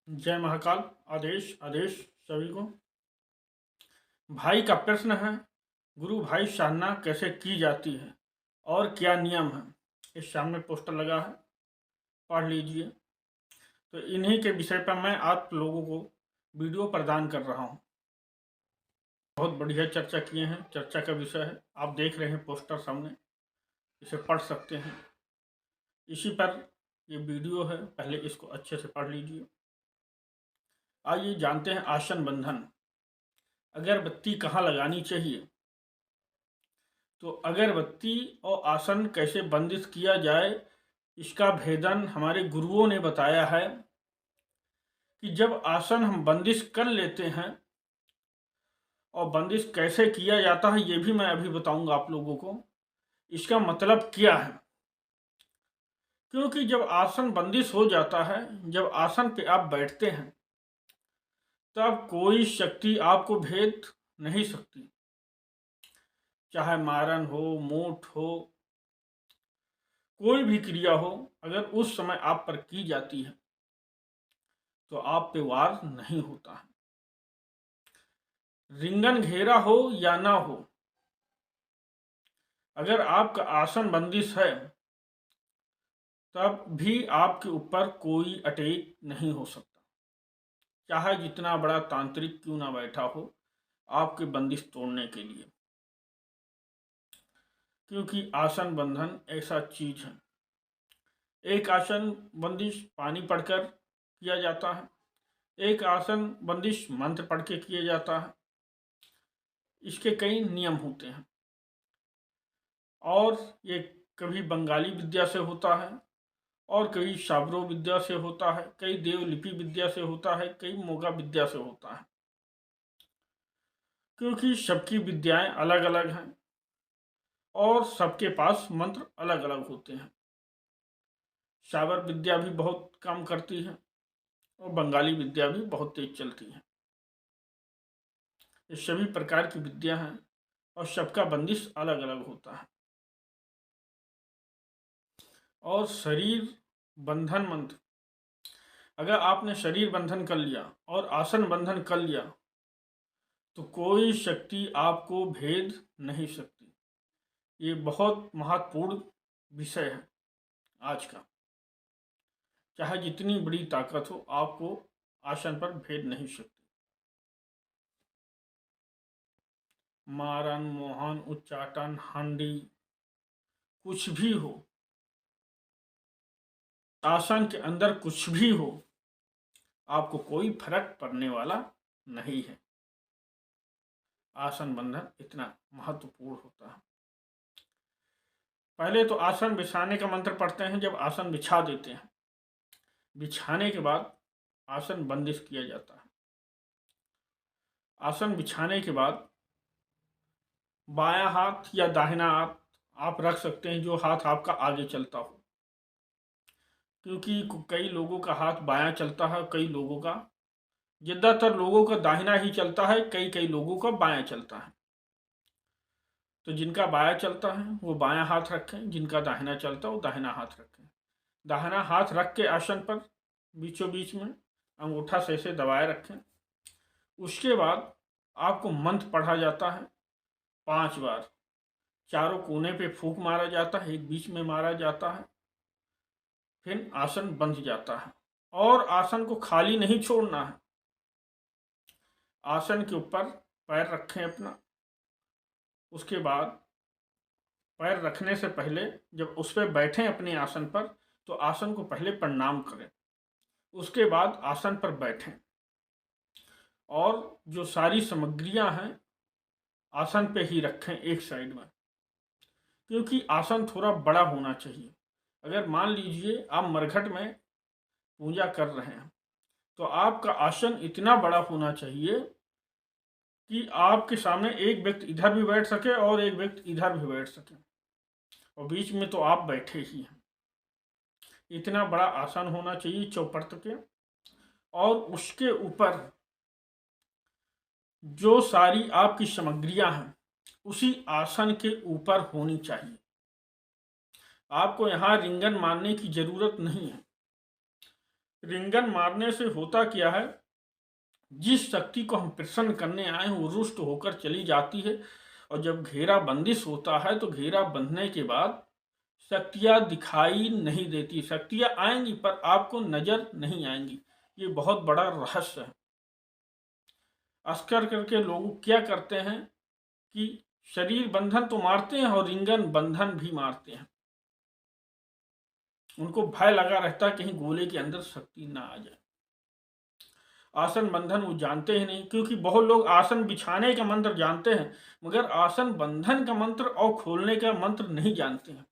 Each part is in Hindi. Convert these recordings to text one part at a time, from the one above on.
जय महाकाल। आदेश आदेश सभी को। भाई का प्रश्न है, गुरु भाई साधना कैसे की जाती है और क्या नियम है। इस सामने पोस्टर लगा है, पढ़ लीजिए। तो इन्हीं के विषय पर मैं आप लोगों को वीडियो प्रदान कर रहा हूँ। बहुत बढ़िया चर्चा किए हैं, चर्चा का विषय है। आप देख रहे हैं पोस्टर सामने, इसे पढ़ सकते हैं। इसी पर ये वीडियो है, पहले इसको अच्छे से पढ़ लीजिए। आइए जानते हैं आसन बंधन। अगरबत्ती कहाँ लगानी चाहिए। तो अगरबत्ती और आसन कैसे बंदिश किया जाए, इसका भेदन हमारे गुरुओं ने बताया है कि जब आसन हम बंदिश कर लेते हैं, और बंदिश कैसे किया जाता है ये भी मैं अभी बताऊंगा आप लोगों को। इसका मतलब क्या है, क्योंकि जब आसन बंदिश हो जाता है, जब आसन पे आप बैठते हैं, तब कोई शक्ति आपको भेद नहीं सकती। चाहे मारन हो, मोट हो, कोई भी क्रिया हो, अगर उस समय आप पर की जाती है तो आप पे वार नहीं होता है। रिंगन घेरा हो या ना हो, अगर आपका आसन बंदिश है तब भी आपके ऊपर कोई अटैक नहीं हो सकता। चाहे जितना बड़ा तांत्रिक क्यों ना बैठा हो आपके बंदिश तोड़ने के लिए, क्योंकि आसन बंधन ऐसा चीज है। एक आसन बंदिश पानी पढ़कर किया जाता है, एक आसन बंदिश मंत्र पढ़ के किया जाता है। इसके कई नियम होते हैं और ये कभी बंगाली विद्या से होता है और कई शाब्रो विद्या से होता है, कई देवलिपि विद्या से होता है, कई मोगा विद्या से होता है। क्योंकि सबकी विद्याएं अलग अलग हैं और सबके पास मंत्र अलग अलग होते हैं। शाबर विद्या भी बहुत काम करती है और बंगाली विद्या भी बहुत तेज चलती है। ये सभी प्रकार की विद्या हैं और सबका बंदिश अलग अलग होता है। और शरीर बंधन मंत्र, अगर आपने शरीर बंधन कर लिया और आसन बंधन कर लिया तो कोई शक्ति आपको भेद नहीं सकती। ये बहुत महत्वपूर्ण विषय है आज का। चाहे जितनी बड़ी ताकत हो, आपको आसन पर भेद नहीं सकती। मारन, मोहन, उच्चाटन, हांडी, कुछ भी हो, आसन के अंदर कुछ भी हो, आपको कोई फर्क पड़ने वाला नहीं है। आसन बंधन इतना महत्वपूर्ण होता है। पहले तो आसन बिछाने का मंत्र पढ़ते हैं। जब आसन बिछा देते हैं, बिछाने के बाद आसन बंदिश किया जाता है। आसन बिछाने के बाद बायां हाथ या दाहिना हाथ आप रख सकते हैं, जो हाथ आपका आगे चलता हो। क्योंकि कई लोगों का हाथ बायां चलता है, कई लोगों का, ज़्यादातर लोगों का दाहिना ही चलता है, कई कई लोगों का बायां चलता है। तो जिनका बायां चलता है वो बायां हाथ रखें, जिनका दाहिना चलता है वो दाहिना हाथ रखें। दाहिना हाथ रख के आसन पर बीचों बीच में अंगूठा से ऐसे दबाए रखें। उसके बाद आपको मंत्र पढ़ा जाता है 5 बार। चारों कोने पे फूंक मारा जाता है, एक बीच में मारा जाता है, फिर आसन बंध जाता है। और आसन को खाली नहीं छोड़ना है। आसन के ऊपर पैर रखें अपना। उसके बाद पैर रखने से पहले जब उस पर बैठें अपने आसन पर, तो आसन को पहले प्रणाम करें। उसके बाद आसन पर बैठें और जो सारी सामग्रियां हैं आसन पे ही रखें एक साइड में, क्योंकि आसन थोड़ा बड़ा होना चाहिए। अगर मान लीजिए आप मरघट में पूजा कर रहे हैं तो आपका आसन इतना बड़ा होना चाहिए कि आपके सामने एक व्यक्ति इधर भी बैठ सके और एक व्यक्ति इधर भी बैठ सके, और बीच में तो आप बैठे ही हैं। इतना बड़ा आसन होना चाहिए चौपट के। और उसके ऊपर जो सारी आपकी सामग्रियां हैं उसी आसन के ऊपर होनी चाहिए। आपको यहाँ रिंगन मारने की जरूरत नहीं है। रिंगन मारने से होता क्या है, जिस शक्ति को हम प्रसन्न करने आए हैं वो रुष्ट होकर चली जाती है। और जब घेरा बंदिश होता है तो घेरा बंधने के बाद शक्तियां दिखाई नहीं देती। शक्तियां आएंगी पर आपको नजर नहीं आएंगी। ये बहुत बड़ा रहस्य है। अस्कर करके लोग क्या करते हैं कि शरीर बंधन तो मारते हैं और रिंगन बंधन भी मारते हैं। उनको भय लगा रहता है कहीं गोले के अंदर शक्ति ना आ जाए। आसन बंधन वो जानते ही नहीं, क्योंकि बहुत लोग आसन बिछाने का मंत्र जानते हैं मगर आसन बंधन का मंत्र और खोलने का मंत्र नहीं जानते हैं।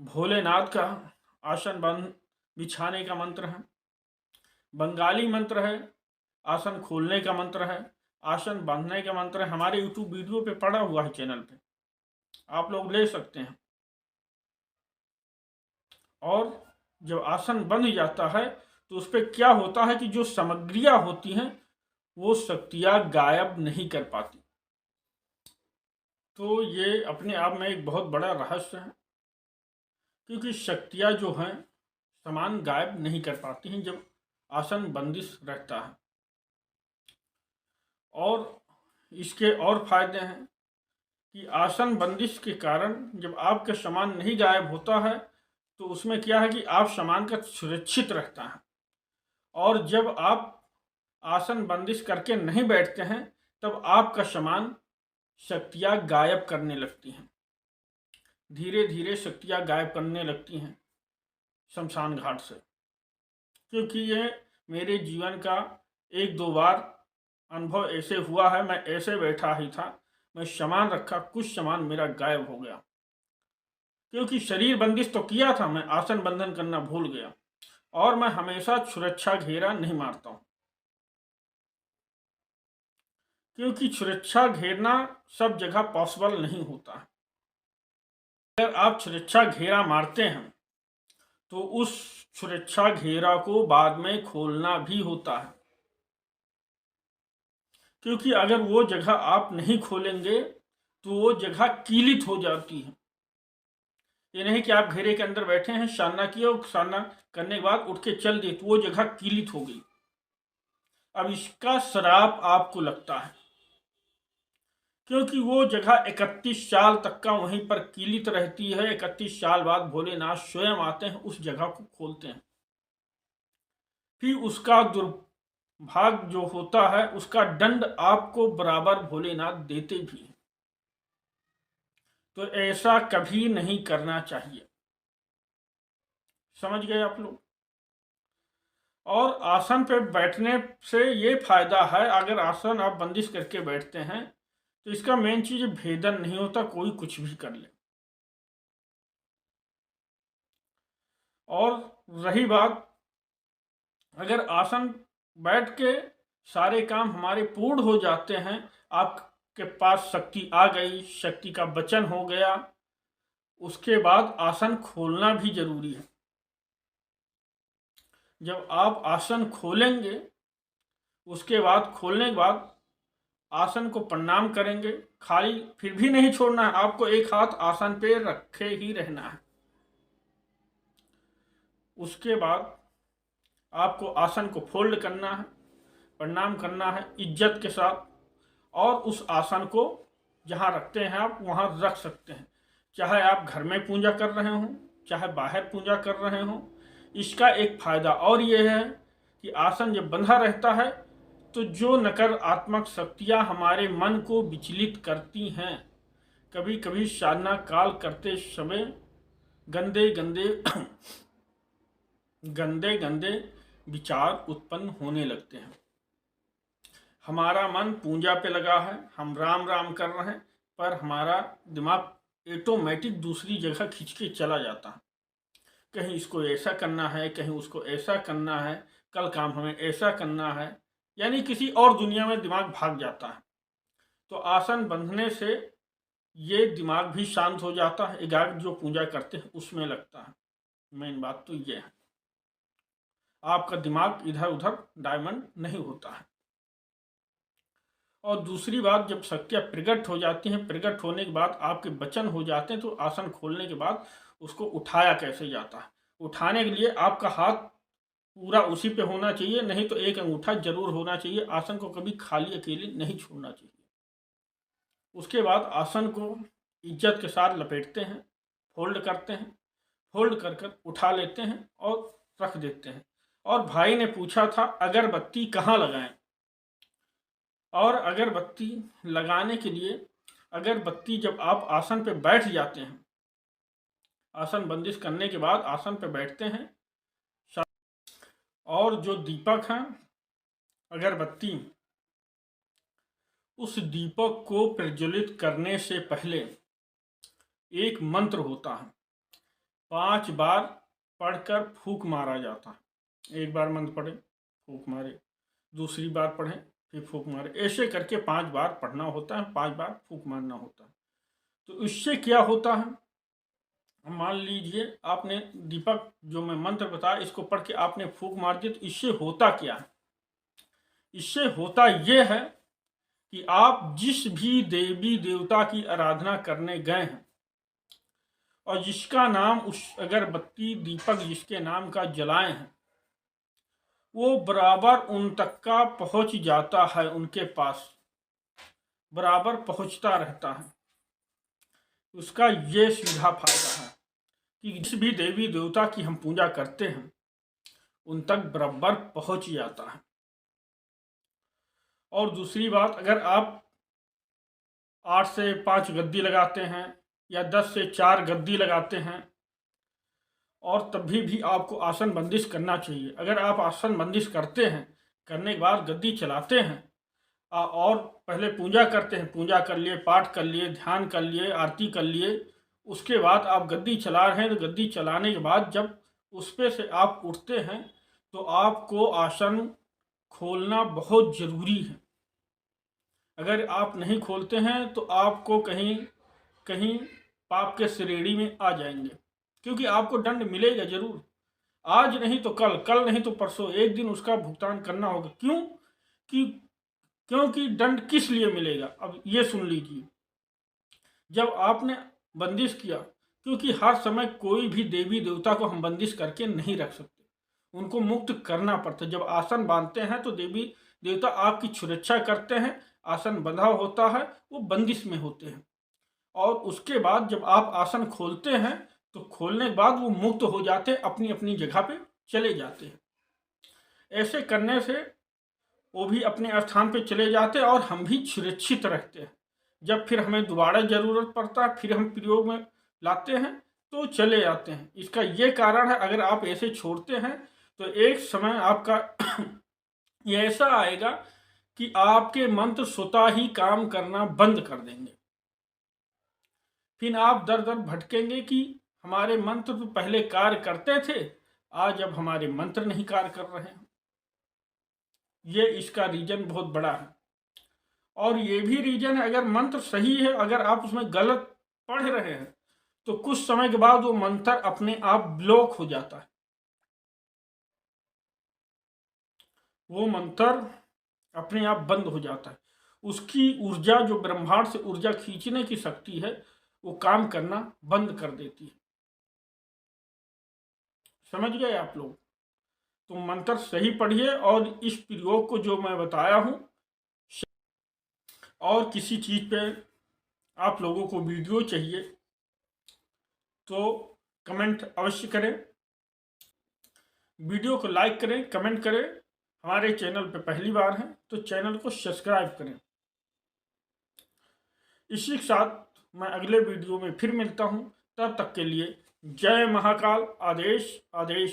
भोलेनाथ का आसन बंध बिछाने का मंत्र है, बंगाली मंत्र है, आसन खोलने का मंत्र है, आसन बांधने का मंत्र है। हमारे YouTube वीडियो पे पड़ा हुआ है, चैनल पे आप लोग ले सकते हैं। और जब आसन बंध जाता है तो उस पर क्या होता है कि जो सामग्रियां होती हैं वो शक्तियां गायब नहीं कर पाती। तो ये अपने आप में एक बहुत बड़ा रहस्य है, क्योंकि शक्तियां जो हैं सामान गायब नहीं कर पाती हैं जब आसन बंदिश रहता है। और इसके और फायदे हैं कि आसन बंदिश के कारण जब आपका सामान नहीं गायब होता है तो उसमें क्या है कि आप सामान का सुरक्षित रहता है। और जब आप आसन बंदिश करके नहीं बैठते हैं तब आपका सामान शक्तियां गायब करने लगती हैं। धीरे धीरे शक्तियां गायब करने लगती हैं शमशान घाट से। क्योंकि ये मेरे जीवन का 1-2 बार अनुभव ऐसे हुआ है। मैं ऐसे बैठा ही था, मैं सामान रखा, कुछ सामान मेरा गायब हो गया। क्योंकि शरीर बंदिश तो किया था, मैं आसन बंधन करना भूल गया। और मैं हमेशा सुरक्षा घेरा नहीं मारता हूँ, क्योंकि सुरक्षा घेरना सब जगह पॉसिबल नहीं होता है। अगर आप सुरक्षा घेरा मारते हैं तो उस सुरक्षा घेरा को बाद में खोलना भी होता है। क्योंकि अगर वो जगह आप नहीं खोलेंगे तो वो जगह कीलित हो जाती है। ये नहीं कि आप घेरे के अंदर बैठे हैं, साधना किया और साधना करने के बाद उठ के चल दिए तो वो जगह कीलित हो गई। अब इसका श्राप आपको लगता है, क्योंकि वो जगह 31 साल तक का वहीं पर कीलित रहती है। 31 साल बाद भोलेनाथ स्वयं आते हैं, उस जगह को खोलते हैं। फिर उसका दुर्भाग्य जो होता है उसका दंड आपको बराबर भोलेनाथ देते भी हैं। तो ऐसा कभी नहीं करना चाहिए। समझ गए आप लोग। और आसन पे बैठने से ये फायदा है, अगर आसन आप बंदिश करके बैठते हैं तो इसका मेन चीज भेदन नहीं होता, कोई कुछ भी कर ले। और रही बात, अगर आसन बैठ के सारे काम हमारे पूर्ण हो जाते हैं, आपके पास शक्ति आ गई, शक्ति का वचन हो गया, उसके बाद आसन खोलना भी जरूरी है। जब आप आसन खोलेंगे उसके बाद खोलने के बाद आसन को प्रणाम करेंगे। खाली फिर भी नहीं छोड़ना है, आपको एक हाथ आसन पे रखे ही रहना है। उसके बाद आपको आसन को फोल्ड करना है, प्रणाम करना है इज्जत के साथ। और उस आसन को जहाँ रखते हैं आप वहाँ रख सकते हैं, चाहे आप घर में पूजा कर रहे हों चाहे बाहर पूजा कर रहे हों। इसका एक फायदा और ये है कि आसन जब बंधा रहता है तो जो नकारात्मक शक्तियाँ हमारे मन को विचलित करती हैं, कभी कभी साधना काल करते समय गंदे गंदे गंदे गंदे विचार उत्पन्न होने लगते हैं। हमारा मन पूजा पे लगा है, हम राम राम कर रहे हैं, पर हमारा दिमाग ऑटोमेटिक दूसरी जगह खींच के चला जाता है। कहीं इसको ऐसा करना है, कहीं उसको ऐसा करना है, कल काम हमें ऐसा करना है, यानी किसी और दुनिया में दिमाग भाग जाता है। तो आसन बंधने से ये दिमाग भी शांत हो जाता है, एकाग्र जो पूजा करते हैं उसमें लगता है। मेन बात तो ये है, आपका दिमाग इधर उधर डायमंड नहीं होता है। और दूसरी बात, जब शक्तियाँ प्रकट हो जाती हैं, प्रकट होने के बाद आपके वचन हो जाते हैं, तो आसन खोलने के बाद उसको उठाया कैसे जाता है। उठाने के लिए आपका हाथ पूरा उसी पे होना चाहिए, नहीं तो एक अंगूठा जरूर होना चाहिए। आसन को कभी खाली अकेले नहीं छोड़ना चाहिए। उसके बाद आसन को इज्जत के साथ लपेटते हैं, फोल्ड करते हैं, फोल्ड कर कर उठा लेते हैं और रख देते हैं। और भाई ने पूछा था अगरबत्ती कहाँ लगाएं, और अगरबत्ती लगाने के लिए अगरबत्ती जब आप आसन पे बैठ जाते हैं, आसन बंदिश करने के बाद आसन पे बैठते हैं, और जो दीपक है अगरबत्ती, उस दीपक को प्रज्वलित करने से पहले एक मंत्र होता है, 5 बार पढ़कर फूंक मारा जाता है। एक बार मंत्र पढ़े फूंक मारे, दूसरी बार पढ़े फिर फूंक मारे, ऐसे करके 5 बार पढ़ना होता है, 5 बार फूंक मारना होता है। तो इससे क्या होता है, मान लीजिए आपने दीपक जो मैं मंत्र बताया इसको पढ़ के आपने फूंक मार दी, तो इससे होता क्या है, इससे होता यह है कि आप जिस भी देवी देवता की आराधना करने गए हैं और जिसका नाम उस अगरबत्ती दीपक जिसके नाम का जलाए हैं, वो बराबर उन तक का पहुंच जाता है, उनके पास बराबर पहुंचता रहता है। उसका ये सीधा फायदा है कि जिस भी देवी देवता की हम पूजा करते हैं उन तक बराबर पहुंच जाता है। और दूसरी बात, अगर आप 8 से 5 गद्दी लगाते हैं या 10 से 4 गद्दी लगाते हैं और तभी भी आपको आसन बंदिश करना चाहिए। अगर आप आसन बंदिश करते हैं, करने के बाद गद्दी चलाते हैं और पहले पूजा करते हैं, पूजा कर लिए, पाठ कर लिए, ध्यान कर लिए, आरती कर लिए, उसके बाद आप गद्दी चला रहे हैं, तो गद्दी चलाने के बाद जब उस पे से आप उठते हैं तो आपको आसन खोलना बहुत ज़रूरी है। अगर आप नहीं खोलते हैं तो आपको कहीं कहीं पाप के श्रेणी में आ जाएंगे, क्योंकि आपको दंड मिलेगा जरूर, आज नहीं तो कल, कल नहीं तो परसों, एक दिन उसका भुगतान करना होगा। क्योंकि दंड किस लिए मिलेगा, अब ये सुन लीजिए। जब आपने बंदिश किया, क्योंकि हर समय कोई भी देवी देवता को हम बंदिश करके नहीं रख सकते, उनको मुक्त करना पड़ता है। जब आसन बांधते हैं तो देवी देवता आपकी सुरक्षा करते हैं, आसन बंधा होता है, वो बंदिश में होते हैं। और उसके बाद जब आप आसन खोलते हैं तो खोलने के बाद वो मुक्त हो जाते हैं, अपनी अपनी जगह पे चले जाते हैं। ऐसे करने से वो भी अपने स्थान पे चले जाते हैं और हम भी सुरक्षित रहते हैं। जब फिर हमें दोबारा ज़रूरत पड़ता है, फिर हम प्रयोग में लाते हैं तो चले जाते हैं। इसका ये कारण है, अगर आप ऐसे छोड़ते हैं तो एक समय आपका ये ऐसा आएगा कि आपके मंत्र स्वतः ही काम करना बंद कर देंगे। फिर आप दर दर भटकेंगे कि हमारे मंत्र तो पहले कार्य करते थे, आज अब हमारे मंत्र नहीं कार्य कर रहे हैं। ये इसका रीजन बहुत बड़ा है। और ये भी रीजन है, अगर मंत्र सही है, अगर आप उसमें गलत पढ़ रहे हैं तो कुछ समय के बाद वो मंत्र अपने आप ब्लॉक हो जाता है। वो मंत्र अपने आप बंद हो जाता है। उसकी ऊर्जा, जो ब्रह्मांड से ऊर्जा खींचने की शक्ति है, वो काम करना बंद कर देती है। समझ गए आप लोग? तो मंत्र सही पढ़िए और इस प्रयोग को जो मैं बताया हूं, और किसी चीज पे आप लोगों को वीडियो चाहिए तो कमेंट अवश्य करें, वीडियो को लाइक करें, कमेंट करें। हमारे चैनल पे पहली बार हैं तो चैनल को सब्सक्राइब करें। इसी के साथ मैं अगले वीडियो में फिर मिलता हूं, तब तक के लिए जय महाकाल। आदेश आदेश।